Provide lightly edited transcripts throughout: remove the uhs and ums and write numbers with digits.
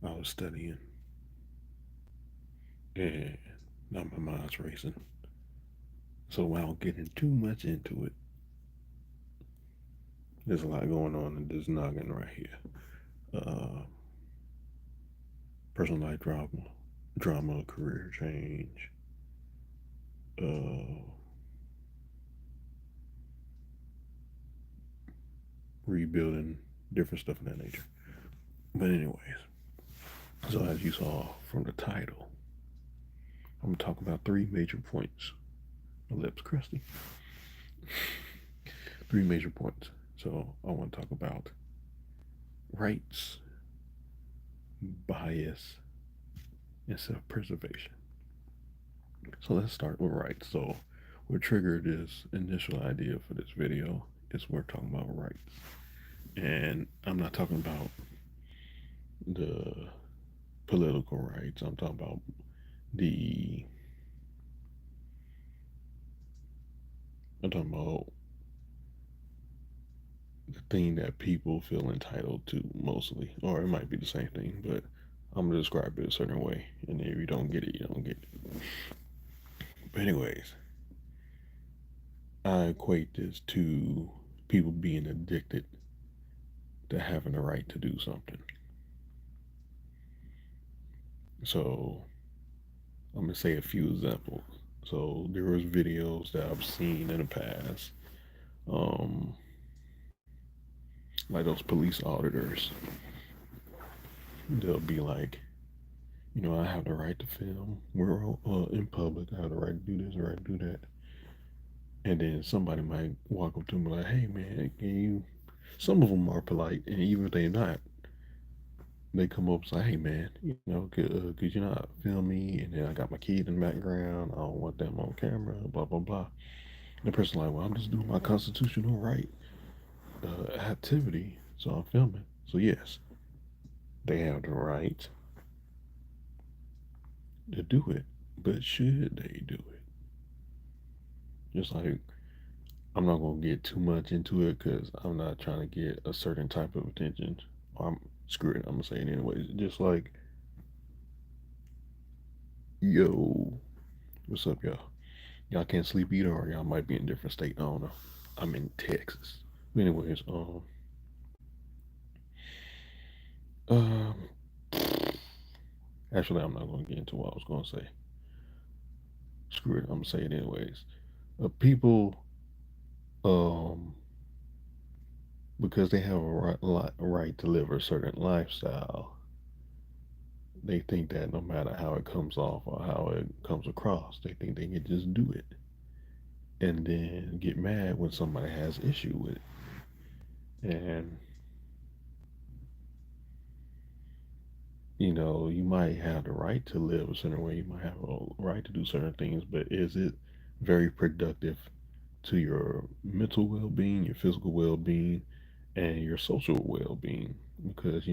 I was studying and now my mind's racing. So without getting too much into it, there's a lot going on in this noggin right here. Uh, Personal life drama, career change, uh, rebuilding, different stuff of that nature. But anyways, so as you saw from the title, I'm gonna talk about three major points. My lips crusty. Three major points. So I want to talk about rights, bias, and self-preservation. So let's start with rights. So what triggered this initial idea for this video is we're talking about rights. And I'm not talking about the political rights. I'm talking about the I'm talking about the thing that people feel entitled to mostly. Or it might be the same thing, but I'm gonna describe it a certain way. And if you don't get it, you don't get it. But anyways, I equate this to people being addicted to having the right to do something. So I'm gonna say a few examples. So there was videos that I've seen in the past, um, like those police auditors. They'll be like, I have the right to film. We're in public. I have the right to do this, the right to do that. And then somebody might walk up to me like, "Hey, man, can you?" Some of them are polite, and even if they're not, they come up and say, "Hey, man, could you not film me?" And then I got my kid in the background. I don't want them on camera. Blah blah blah. And the person like, "Well, I'm just doing my constitutional right activity, so I'm filming." So yes, they have the right to do it, but should they do it? Just like I'm not gonna get too much into it because I'm not trying to get a certain type of attention. I'm screw it. I'm gonna say it anyways. Just like, yo, what's up, y'all? Y'all can't sleep either, or y'all might be in a different state. I don't know. I'm in Texas. But anyways, um, actually, I'm not gonna get into what I was gonna say. Screw it. I'm gonna say it anyways. People, um, because they have a right to live a certain lifestyle, they think that no matter how it comes off or how it comes across, they think they can just do it and then get mad when somebody has issue with it. And you might have the right to live a certain way, you might have a right to do certain things, but is it very productive to your mental well-being, your physical well-being, and your social well-being? Because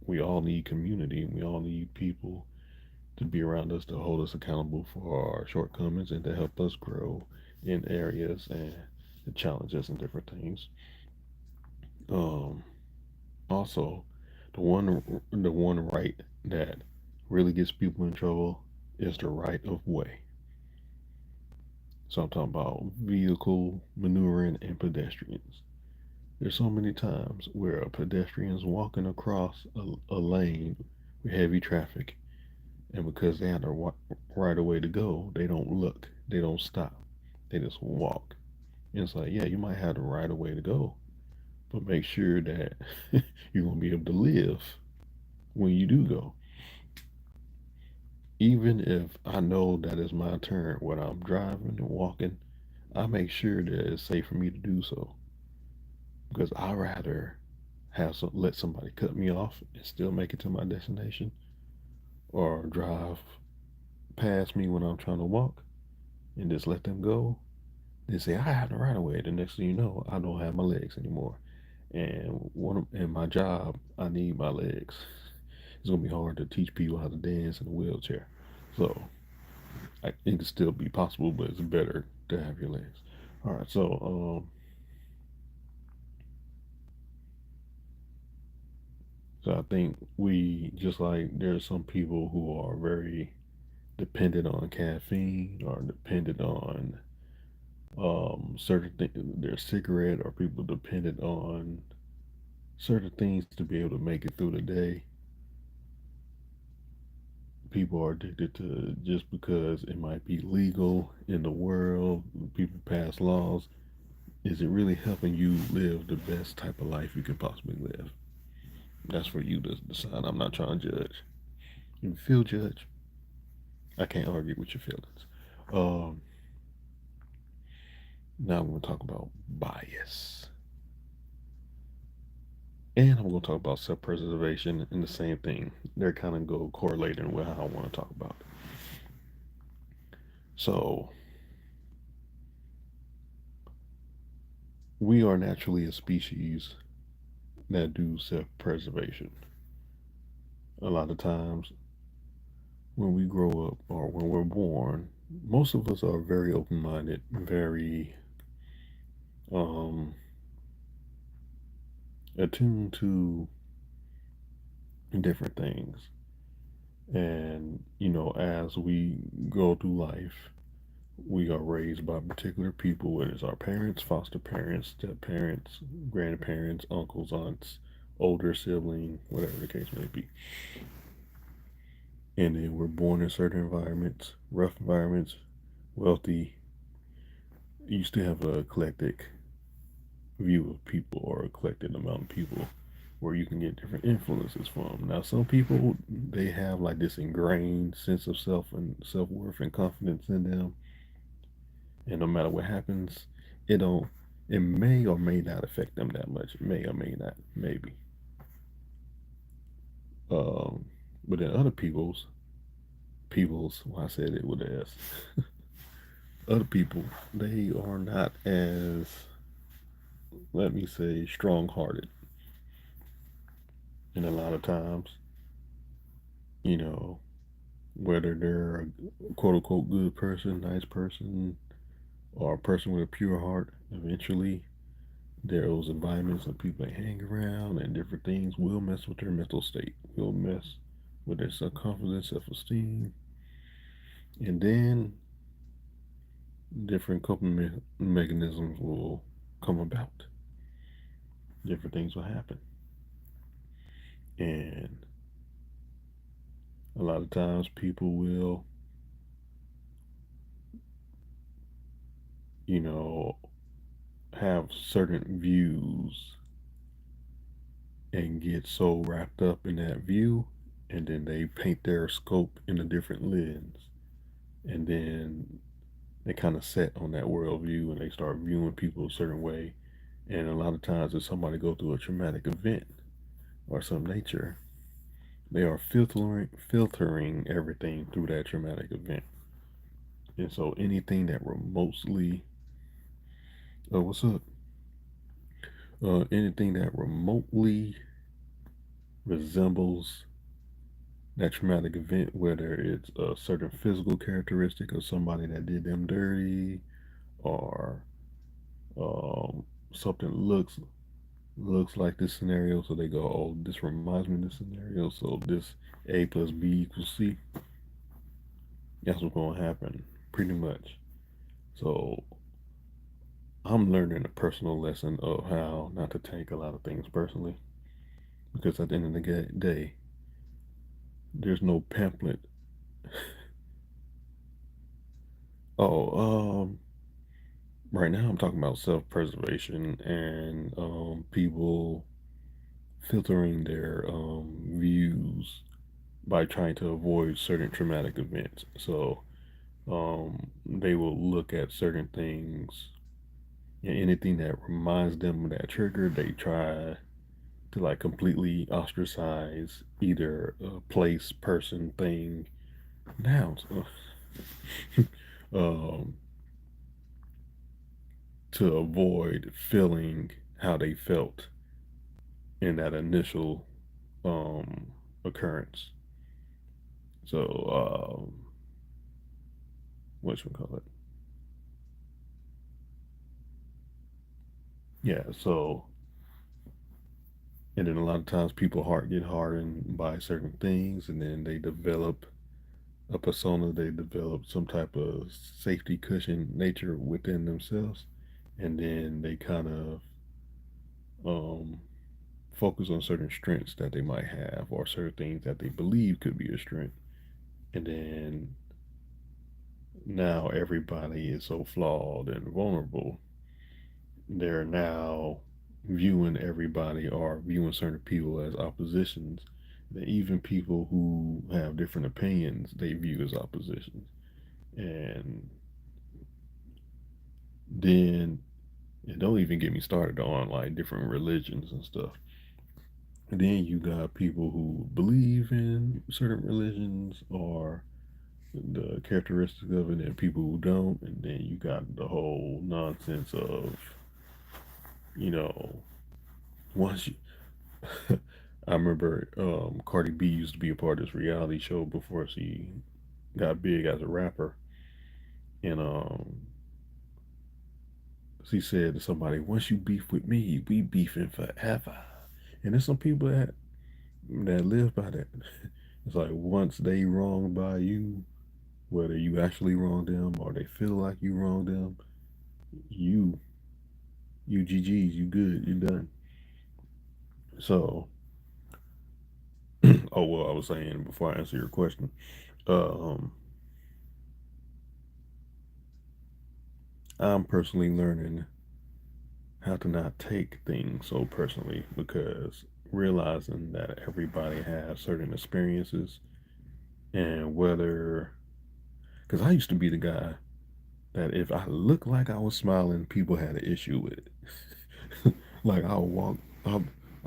we all need community, we all need people to be around us to hold us accountable for our shortcomings and to help us grow in areas and challenges and different things. Um, Also, the one right that really gets people in trouble is the right of way. So I'm talking about vehicle maneuvering and pedestrians. There's so many times where a pedestrian's walking across a lane with heavy traffic, and because they have the right of way to go, they don't look, they don't stop, they just walk. And it's like, yeah, you might have the right of way to go, but make sure that you're gonna be able to live when you do go. Even if I know that it's my turn when I'm driving and walking, I make sure that it's safe for me to do so because I rather let somebody cut me off and still make it to my destination, or drive past me when I'm trying to walk and just let them go. They say I have the right of way. The next thing you know, I don't have my legs anymore, and in my job, I need my legs. It's gonna be hard to teach people how to dance in a wheelchair. So it can still be possible, but it's better to have your legs. All right, So I think we just like there's some people who are very dependent on caffeine or dependent on certain things, their cigarette, or people dependent on certain things to be able to make it through the day. People are addicted to just because it might be legal in the world. People pass laws. Is it really helping you live the best type of life you can possibly live? That's for you to decide. I'm not trying to judge. If you feel judged, I can't argue with your feelings. Um, Now I'm going to talk about bias. And I'm going to talk about self preservation and the same thing. They're kind of go correlating with how I want to talk about it. So, we are naturally a species that do self preservation. A lot of times, when we grow up or when we're born, most of us are very open minded, very um, attuned to different things. And, as we go through life, we are raised by particular people, whether it's our parents, foster parents, step parents, grandparents, uncles, aunts, older sibling, whatever the case may be. And then we're born in certain environments, rough environments, wealthy. You still have a eclectic view of people or a collected amount of people where you can get different influences from. Now, some people they have like this ingrained sense of self and self worth and confidence in them, and no matter what happens, it don't. It may or may not affect them that much. It may or may not, maybe. Um, but then other people's. Well, I said it with an S. Other people, they are not as, let me say, strong-hearted, and a lot of times, you know, whether they're a quote unquote good person, nice person, or a person with a pure heart, eventually those environments and people they hang around and different things will mess with their mental state, will mess with their self confidence, self esteem, and then different coping mechanisms will come about. Different things will happen. And a lot of times people will, you know, have certain views and get so wrapped up in that view, and then they paint their scope in a different lens, and then they kind of set on that worldview and they start viewing people a certain way. And a lot of times, if somebody go through a traumatic event or some nature, they are filtering everything through that traumatic event. And so anything that remotely, oh, what's up? Anything that remotely resembles that traumatic event, whether it's a certain physical characteristic of somebody that did them dirty, or um, something looks like this scenario, so they go, oh, this reminds me of this scenario, so this A plus B equals C. That's what's going to happen, pretty much. So I'm learning a personal lesson of how not to take a lot of things personally, because at the end of the day, there's no pamphlet. Oh, right now I'm talking about self-preservation and people filtering their views by trying to avoid certain traumatic events. So they will look at certain things and anything that reminds them of that trigger, they try to like completely ostracize either a place, person, thing, nouns, um, to avoid feeling how they felt in that initial um, occurrence. So, what should we call it? Yeah. So And then a lot of times people heart get hardened by certain things, and then they develop a persona, they develop some type of safety cushion nature within themselves, and then they kind of um, focus on certain strengths that they might have or certain things that they believe could be a strength. And then now everybody is so flawed and vulnerable, they're now viewing everybody or viewing certain people as oppositions. That even people who have different opinions, they view as oppositions. And then, and don't even get me started on like different religions and stuff. And then you got people who believe in certain religions or the characteristics of it, and people who don't. And then you got the whole nonsense of, you know, once you, I remember Cardi B used to be a part of this reality show before she got big as a rapper, and she said to somebody, "Once you beef with me, we beefing forever." And there's some people that live by that. It's like once they wrong by you, whether you actually wrong them or they feel like you wrong them, you you GG's, you good, you done. So, oh well, I was saying before I answer your question, um, I'm personally learning how to not take things so personally because realizing that everybody has certain experiences and whether because I used to be the guy that if I looked like I was smiling, people had an issue with it. Like I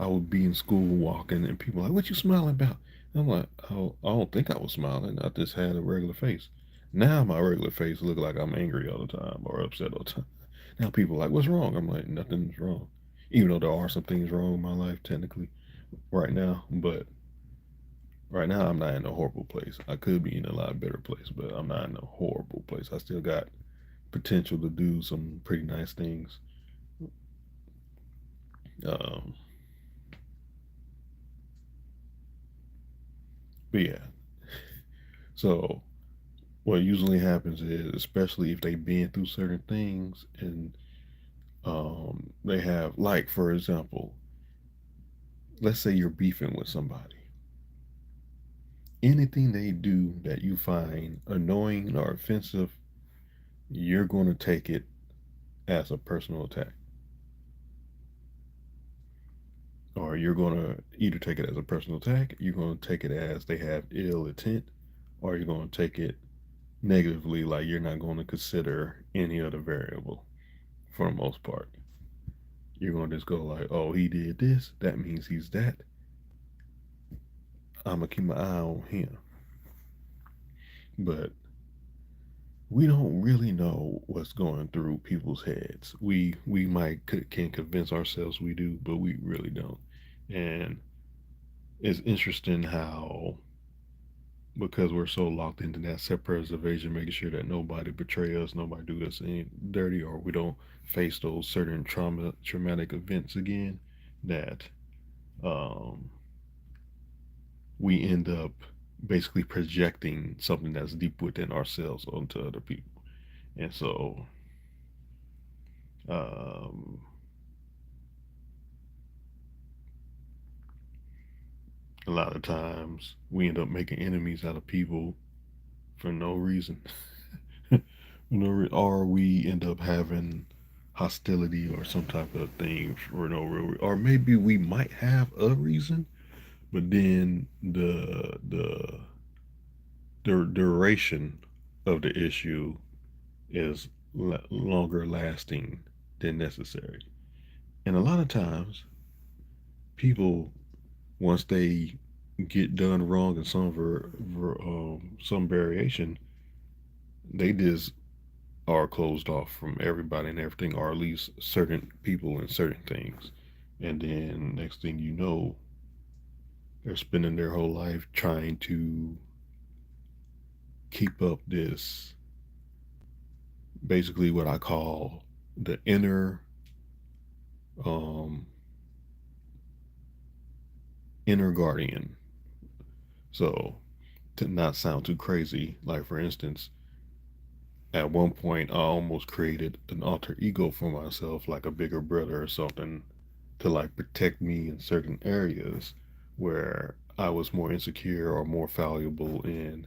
would be in school walking, and people like, "What you smiling about?" And I'm like, "Oh, I don't think I was smiling. I just had a regular face." Now my regular face look like I'm angry all the time or upset all the time. Now people are like, "What's wrong?" I'm like, "Nothing's wrong," even though there are some things wrong in my life technically right now. But right now I'm not in a horrible place. I could be in a lot better place, but I'm not in a horrible place. I still got potential to do some pretty nice things. Um, but yeah, so what usually happens is, especially if they've been through certain things and they have, like, for example, let's say you're beefing with somebody. Anything they do that you find annoying or offensive, you're going to take it as a personal attack. Or you're going to either take it as a personal attack, you're going to take it as they have ill intent, or you're going to take it negatively, like you're not going to consider any other variable for the most part. You're going to just go like, oh, he did this, that means he's that. I'm going to keep my eye on him. But we don't really know what's going through people's heads. We might can convince ourselves we do, but we really don't. And it's interesting how because we're so locked into that self-preservation, making sure that nobody betray us, nobody do us any dirty, or we don't face those certain traumatic events again, that um, we end up basically projecting something that's deep within ourselves onto other people. And so, um, a lot of times we end up making enemies out of people for no reason. Or we end up having hostility or some type of thing for no real, or maybe we might have a reason, but then the duration of the issue is longer lasting than necessary. And a lot of times, people once they get done wrong in some variation, they just are closed off from everybody and everything, or at least certain people and certain things. And then next thing you know, they're spending their whole life trying to keep up this basically what I call the inner um inner guardian. So, to not sound too crazy, like for instance, at one point I almost created an alter ego for myself, like a bigger brother or something, to like protect me in certain areas where I was more insecure or more valuable in,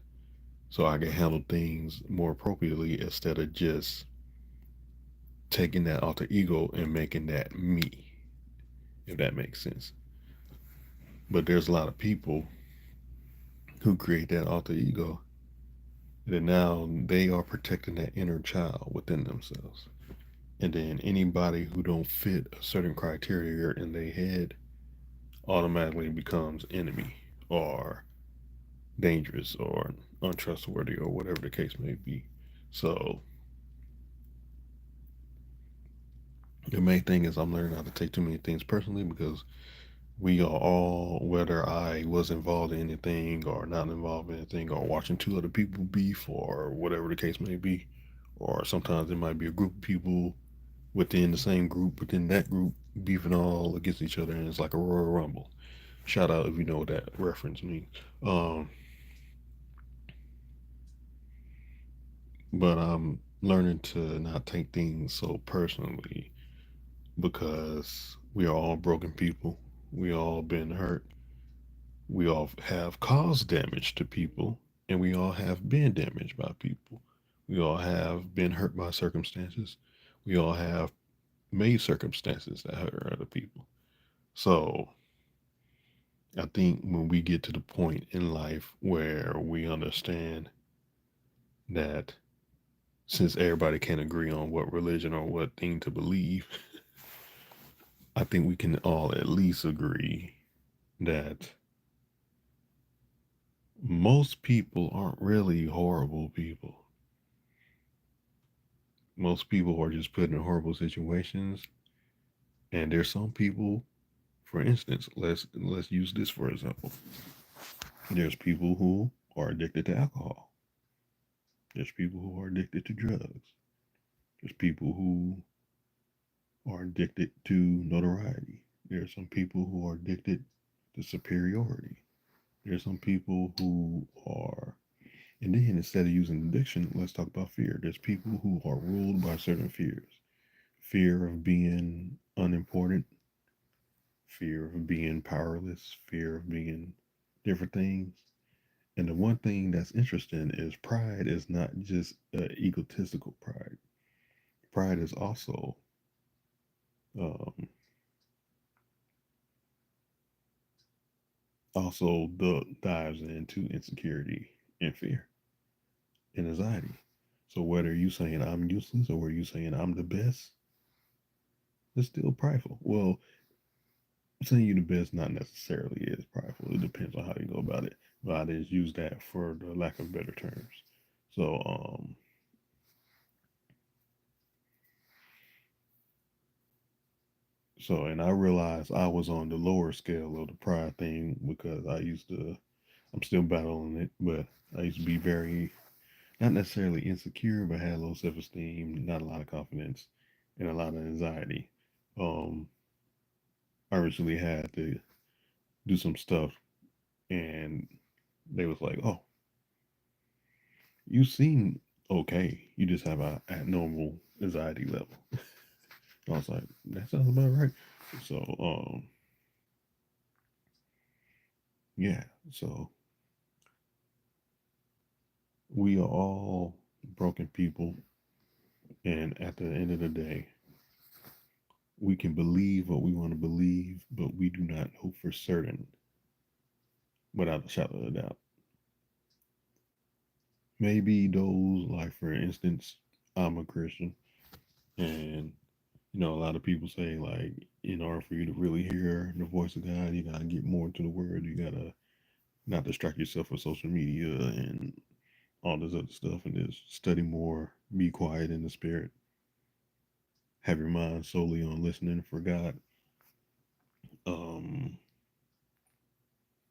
so I could handle things more appropriately instead of just taking that alter ego and making that me, if that makes sense. But there's a lot of people who create that alter ego that now they are protecting that inner child within themselves. And then anybody who don't fit a certain criteria in their head automatically becomes enemy or dangerous or untrustworthy or whatever the case may be. So the main thing is I'm learning not to take too many things personally because we are all, whether I was involved in anything or not involved in anything or watching two other people beef or whatever the case may be, or sometimes it might be a group of people within the same group, within that group, beefing all against each other, and it's like a Royal Rumble. Shout out if you know what that reference means. Um, but I'm learning to not take things so personally because we are all broken people. We all been hurt. We all have caused damage to people, and we all have been damaged by people. We all have been hurt by circumstances. We all have made circumstances that hurt other people. So I think when we get to the point in life where we understand that since everybody can't agree on what religion or what thing to believe, I think we can all at least agree that most people aren't really horrible people. Most people are just put in horrible situations, and there's some people, for instance, let's use this for example. There's people who are addicted to alcohol. There's people who are addicted to drugs. There's people who are addicted to notoriety. There are some people who are addicted to superiority. There are some people who are, and then instead of using addiction, let's talk about fear. There's people who are ruled by certain fears: fear of being unimportant, fear of being powerless, fear of being different things. And the one thing that's interesting is pride is not just egotistical pride. Pride is um, also dives into insecurity and fear and anxiety. So whether you saying I'm useless or whether you saying I'm the best, it's still prideful. Well, saying you the best not necessarily is prideful. It depends on how you go about it. But I just use that for the lack of better terms. So and I realized I was on the lower scale of the pride thing because I'm still battling it, but I used to be very, not necessarily insecure, but had low self esteem, not a lot of confidence, and a lot of anxiety. Um, I recently had to do some stuff, and they was like, "Oh, you seem okay. You just have a abnormal anxiety level." I was like, "That sounds about right." So, yeah. So we are all broken people, and at the end of the day, we can believe what we want to believe, but we do not know for certain without a shadow of a doubt. Maybe those, like for instance, I'm a Christian, and a lot of people say like, in order for you to really hear the voice of God, you gotta get more into the Word. You gotta not distract yourself with social media and all this other stuff, and just study more, be quiet in the spirit, have your mind solely on listening for God. Um,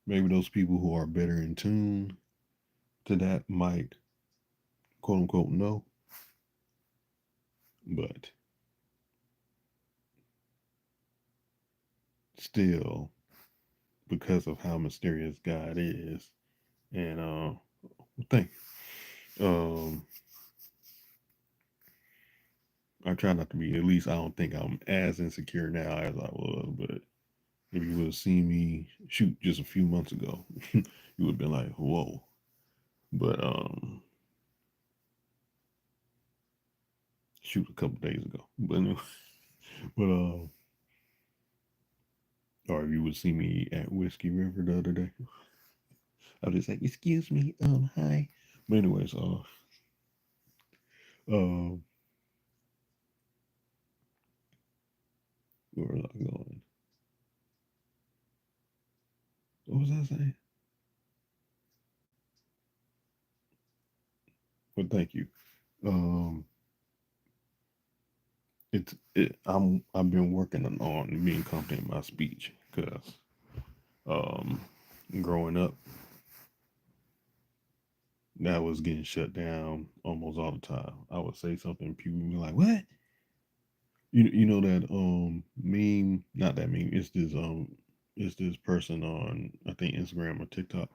Maybe those people who are better in tune to that might quote unquote know, but still, because of how mysterious God is. And thank I try not to be. At least I don't think I'm as insecure now as I was. But if you would have seen me shoot just a few months ago, you would have been like, "Whoa!" But shoot a couple days ago. But anyway, but or if you would see me at Whiskey River the other day, I was just like, "Excuse me, hi." But anyways, uh, where was I going? What was I saying? But thank you. Um, I've been working on being confident in my speech because um, growing up, that was getting shut down almost all the time. I would say something, people would be like, "What?" You know that meme? Not that meme. It's this person on, I think, Instagram or TikTok,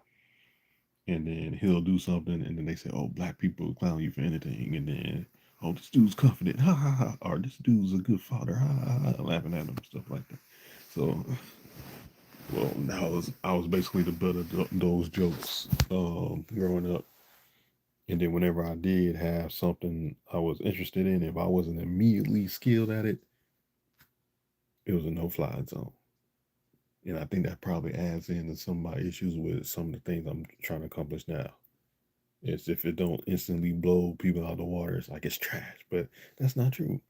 and then he'll do something, and then they say, "Oh, black people clown you for anything," and then, "Oh, this dude's confident, ha ha ha," or "This dude's a good father, ha ha ha," laughing at him, stuff like that. So, well, I was basically the butt of those jokes growing up. And then whenever I did have something I was interested in, if I wasn't immediately skilled at it, it was a no-fly zone. And I think that probably adds into some of my issues with some of the things I'm trying to accomplish now. It's if it don't instantly blow people out of the water, it's like it's trash. But that's not true.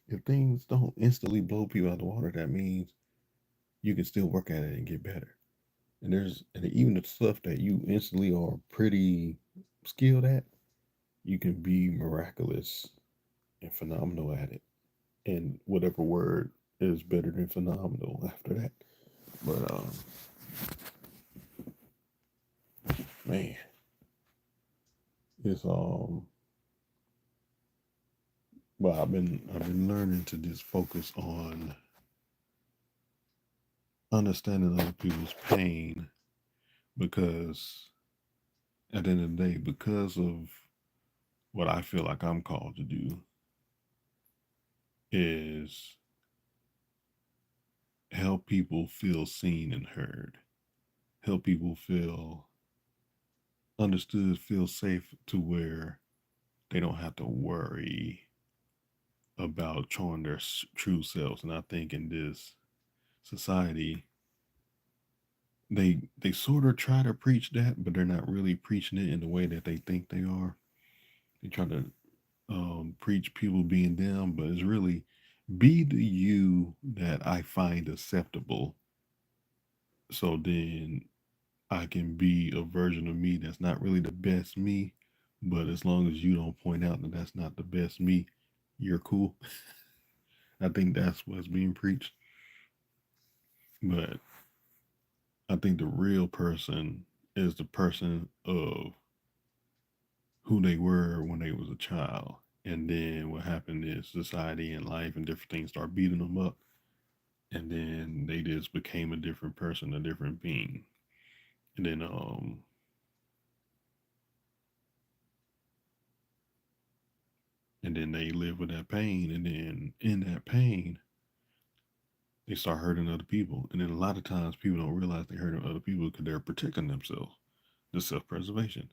If things don't instantly blow people out of the water, that means you can still work at it and get better. And even the stuff that you instantly are pretty skilled at, you can be miraculous and phenomenal at it. And whatever word is better than phenomenal after that. But man, it's well, I've been learning to just focus on understanding other people's pain because at the end of the day, because of what I feel like I'm called to do is help people feel seen and heard, help people feel understood, feel safe to where they don't have to worry about showing their true selves. And I think in this society, they sort of try to preach that, but they're not really preaching it in the way that they think they are. They try to preach people being them, but it's really be the you that I find acceptable. So then I can be a version of me that's not really the best me, but as long as you don't point out that that's not the best me, you're cool. I think that's what's being preached. But I think the real person is the person of who they were when they was a child. And then what happened is society and life and different things start beating them up. And then they just became a different person, a different being. And then they live with that pain. And then in that pain, they start hurting other people. And then a lot of times people don't realize they're hurting other people because they're protecting themselves. The self-preservation.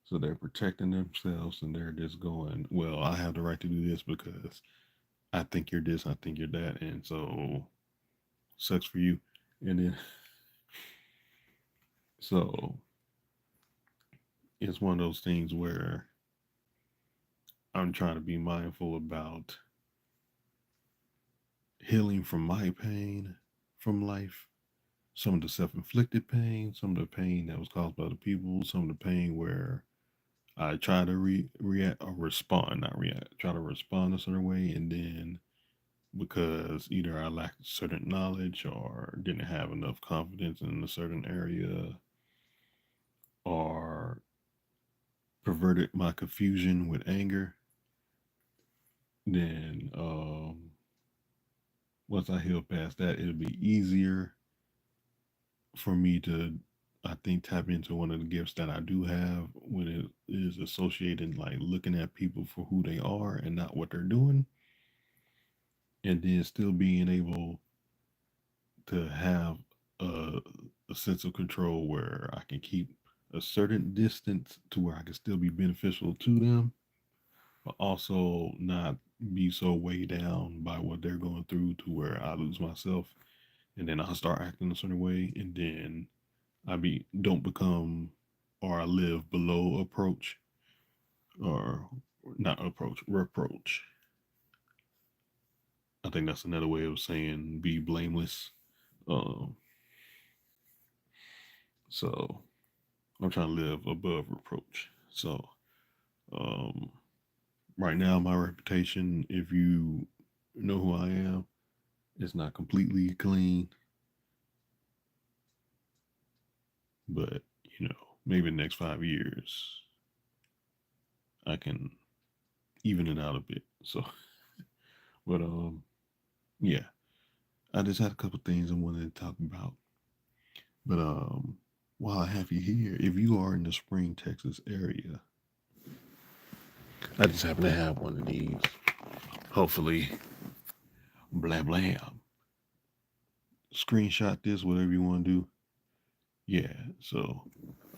So they're protecting themselves and they're just going, well, I have the right to do this because I think you're this, I think you're that. And so sucks for you. And then, so it's one of those things where I'm trying to be mindful about healing from my pain from life, some of the self inflicted pain, some of the pain that was caused by other people, some of the pain where I try to react or respond, not react, try to respond a certain way. And then because either I lacked certain knowledge or didn't have enough confidence in a certain area or perverted my confusion with anger, then once I heal past that, it'll be easier for me to, I think, tap into one of the gifts that I do have when it is associated, like looking at people for who they are and not what they're doing, and then still being able to have a, a sense of control where I can keep a certain distance to where I can still be beneficial to them, but also not be so weighed down by what they're going through to where I lose myself, and then I start acting a certain way, and then I be don't become or I live below approach, or not approach, reproach. I think that's another way of saying be blameless. Um, so I'm trying to live above reproach. So um, right now, my reputation, if you know who I am, is not completely clean, but maybe the next 5 years, I can even it out a bit. So, but yeah, I just had a couple things I wanted to talk about. But while I have you here, if you are in the Spring, Texas area, I just happen to have one of these. Hopefully, blah blah. Screenshot this, whatever you want to do. Yeah, so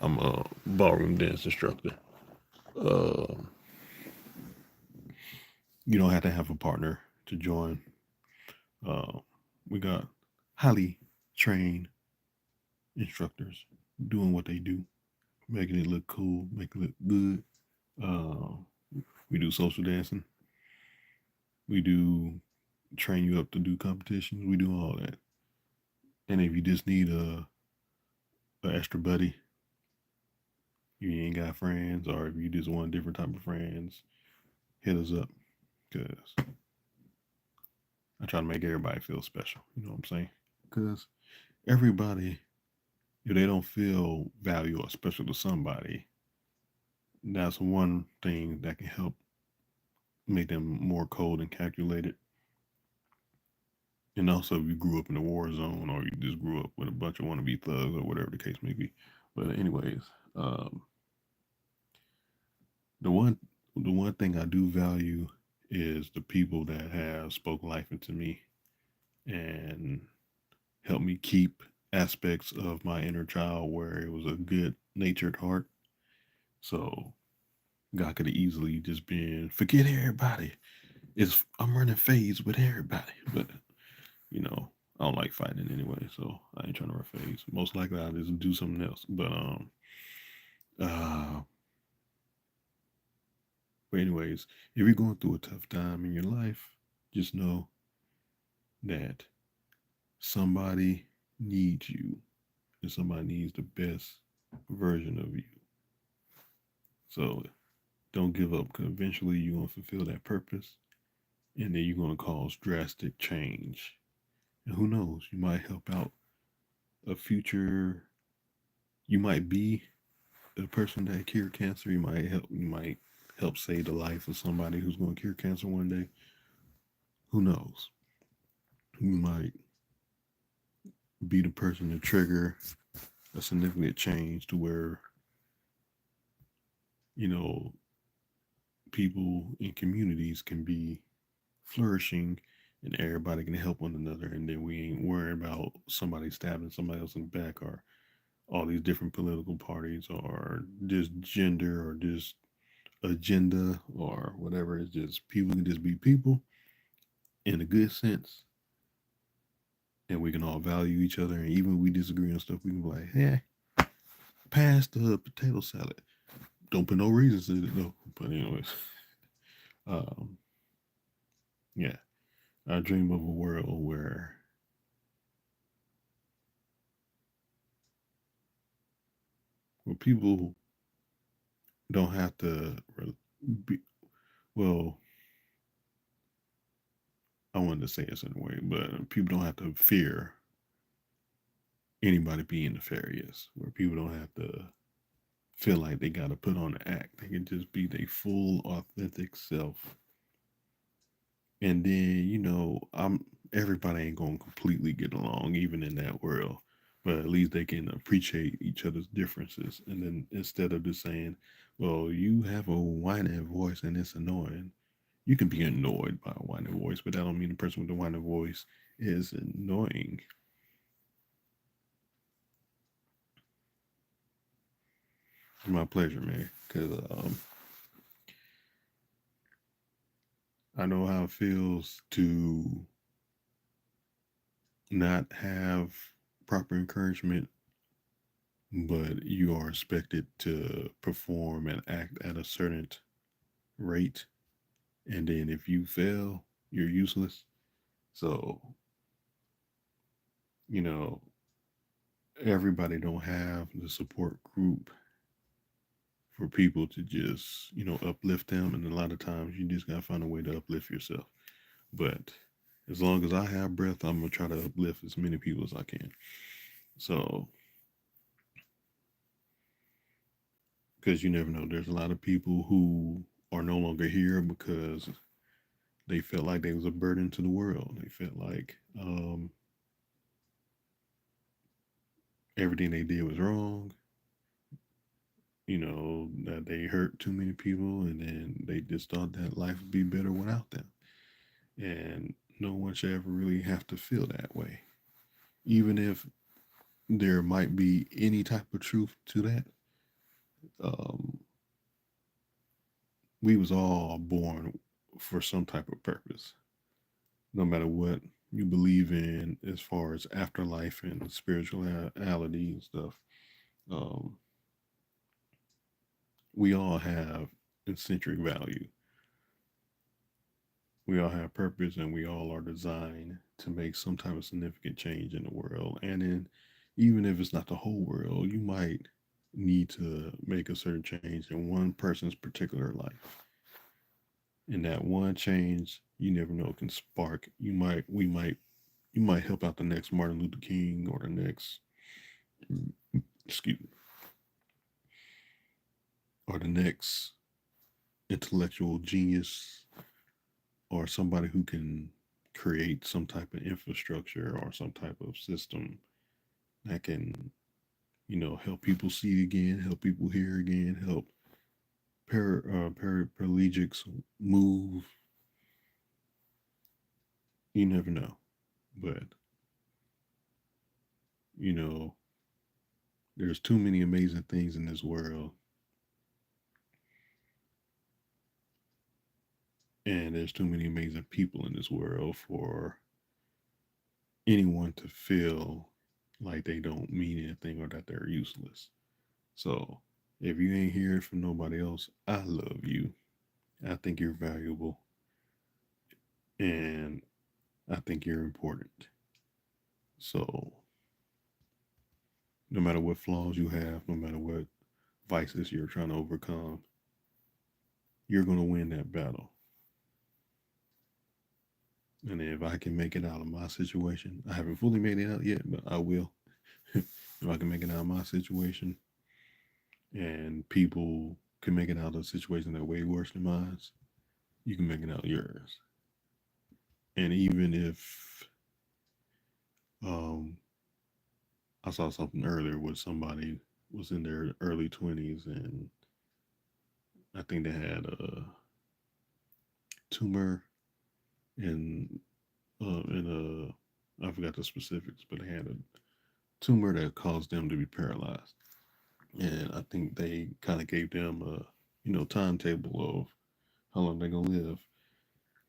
I'm a ballroom dance instructor. Uh, you don't have to have a partner to join. Uh, we got highly trained instructors doing what they do, making it look cool, making it look good. Uh, we do social dancing. We do train you up to do competitions. We do all that. And if you just need a extra buddy, you ain't got friends, or if you just want a different type of friends, hit us up, because I try to make everybody feel special. You know what I'm saying? Because everybody, if they don't feel value or special to somebody, that's one thing that can help make them more cold and calculated. And also, if you grew up in a war zone, or you just grew up with a bunch of wannabe thugs, or whatever the case may be. But anyways, um, the one the one thing I do value is the people that have spoke life into me and helped me keep aspects of my inner child where it was a good natured heart. So God could have easily just been forget everybody. I'm running phase with everybody, but you know I don't like fighting anyway, so I ain't trying to run phase. Most likely I'll just do something else. Uh, but anyways, if you're going through a tough time in your life, just know that somebody needs you, and somebody needs the best version of you. So don't give up, because eventually you're going to fulfill that purpose, and then you're going to cause drastic change. And who knows, you might help out a future, you might be a person that cured cancer. You might help save the life of somebody who's going to cure cancer one day. Who knows? You might be the person to trigger a significant change to where, you know, people in communities can be flourishing, and everybody can help one another, and then we ain't worried about somebody stabbing somebody else in the back, or all these different political parties, or just gender, or just agenda, or whatever. It's just people can just be people in a good sense, and we can all value each other, and even if we disagree on stuff, we can be like, hey, pass the potato salad. Don't put no reasons in it though. But anyways, um, yeah, I dream of a world where people don't have to be, well, I wanted to say it a certain way, but people don't have to fear anybody being nefarious, where people don't have to feel like they got to put on the act. They can just be their full, authentic self. And then, everybody ain't going to completely get along, even in that world. but at least they can appreciate each other's differences. And then instead of just saying, well, you have a whining voice and it's annoying, you can be annoyed by a whining voice, but that don't mean the person with the whining voice is annoying. It's my pleasure, man, because I know how it feels to not have proper encouragement, but you are expected to perform and act at a certain rate. And then if you fail, you're useless. So, you know, everybody don't have the support group for people to just, uplift them. And a lot of times you just got to find a way to uplift yourself. But as long as I have breath, I'm going to try to uplift as many people as I can. So, because you never know, there's a lot of people who are no longer here because they felt like they was a burden to the world. They felt like everything they did was wrong, that they hurt too many people, and then they just thought that life would be better without them. And no one should ever really have to feel that way. Even if there might be any type of truth to that, um, we was all born for some type of purpose, no matter what you believe in as far as afterlife and spirituality and stuff. Um, we all have intrinsic value. We all have purpose, and we all are designed to make some type of significant change in the world. And then, even if it's not the whole world, you might need to make a certain change in one person's particular life. And that one change, you never know, can spark. You might help out the next Martin Luther King or the next, excuse me, or the next intellectual genius, or somebody who can create some type of infrastructure or some type of system that can, help people see again, help people hear again, help paraplegics move. You never know. But, you know, there's too many amazing things in this world, and there's too many amazing people in this world for anyone to feel like they don't mean anything or that they're useless. So if you ain't hearing from nobody else, I love you. I think you're valuable, and I think you're important. So no matter what flaws you have, no matter what vices you're trying to overcome, you're going to win that battle. And if I can make it out of my situation, I haven't fully made it out yet, but I will. If I can make it out of my situation, and people can make it out of a situation that way worse than mine, you can make it out yours. And even if um, I saw something earlier where somebody was in their early 20s, and I think they had a tumor in I forgot the specifics, but they had a tumor that caused them to be paralyzed. And I think they kind of gave them a, timetable of how long they're gonna live.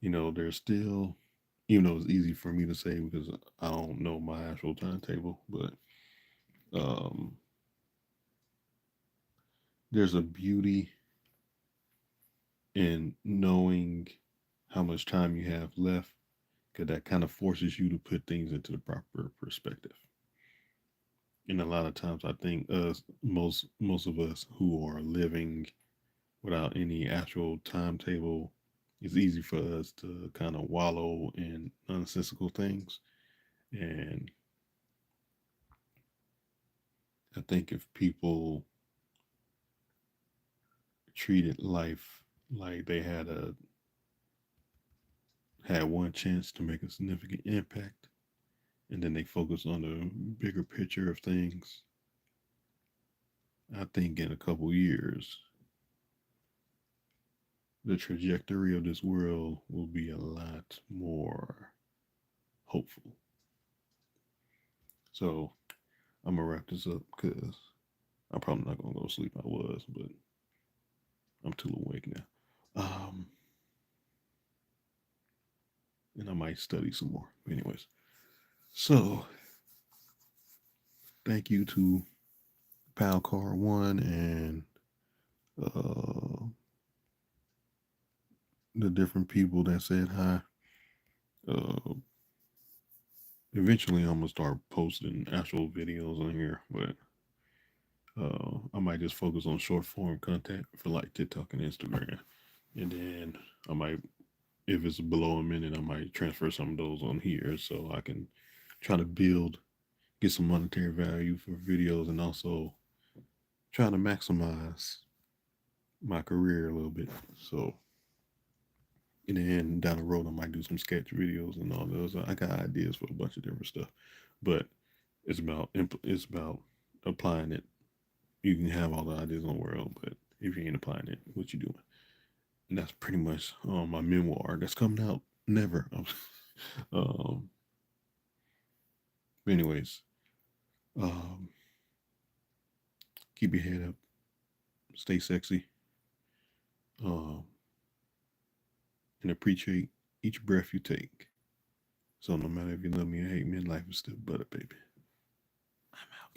They're still, even though it's easy for me to say because I don't know my actual timetable, but um, there's a beauty in knowing how much time you have left, because that kind of forces you to put things into the proper perspective. And a lot of times, I think most of us who are living without any actual timetable, it's easy for us to kind of wallow in nonsensical things. And I think if people treated life like they had one chance to make a significant impact, and then they focus on the bigger picture of things, I think in a couple years, the trajectory of this world will be a lot more hopeful. So I'm gonna wrap this up because I'm probably not gonna go to sleep. I was, but I'm too awake now. And I might study some more. Anyways, so thank you to Palcar One and uh, the different people that said hi. Uh, Eventually, I'm gonna start posting actual videos on here, but I might just focus on short form content for like TikTok and Instagram, and then I might, if it's below a minute, I might transfer some of those on here so I can try to build, get some monetary value for videos, and also trying to maximize my career a little bit. So and then down the road, I might do some sketch videos and all those. I got ideas for a bunch of different stuff, but it's about applying it. You can have all the ideas in the world, but if you ain't applying it, what you doing? And that's pretty much my memoir that's coming out never. um, but anyways, um, keep your head up, stay sexy, um, and appreciate each breath you take. So no matter if you love me or hate me, life is still butter, baby. I'm out.